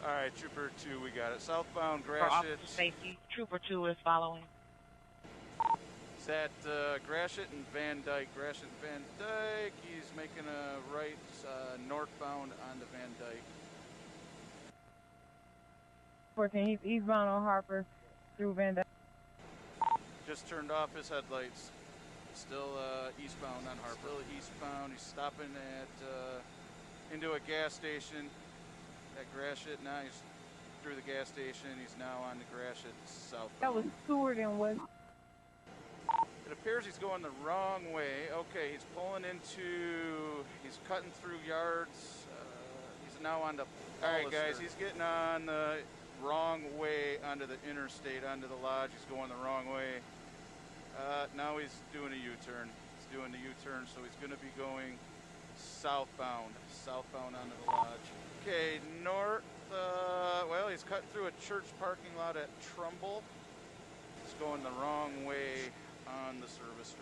All right, Trooper 2, we got it. Southbound For officer Gratiot. safety, Trooper 2 is following. It's at Gratiot and Van Dyke. Gratiot and Van Dyke. He's making a right northbound onto Van Dyke. 14, he's eastbound on Harper through Van Dyke. Just turned off his headlights. Still eastbound on Harper. Still eastbound. He's stopping at into a gas station at Gratiot. Now he's through the gas station. He's now on the Gratiot southbound. That was Seward and West. It appears he's going the wrong way. Okay, he's pulling into, he's cutting through yards. He's now on the, all right guys, he's getting on the wrong way onto the interstate, onto the lodge. He's going the wrong way. Now he's doing a U-turn. He's doing the U-turn, so he's going to be going southbound onto the lodge. Okay, north, well, he's cutting through a church parking lot at Trumbull. He's going the wrong way on the service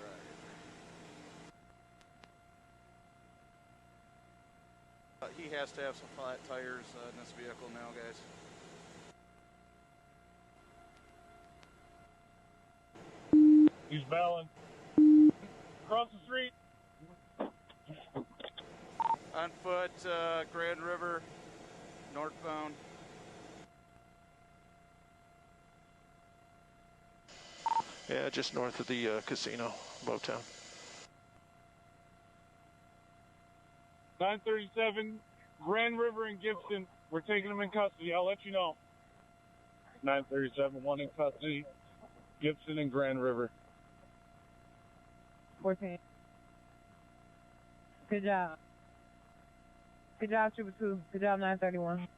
drive. He has to have some flat tires in this vehicle now, guys. He's bailing. Across the street. On foot, Grand River, northbound. Yeah, just north of the casino, Motown. 937, Grand River and Gibson. We're taking them in custody. I'll let you know. 937, one in custody. Gibson and Grand River. 14. Good job. Good job, Trooper 2. Good job, 931.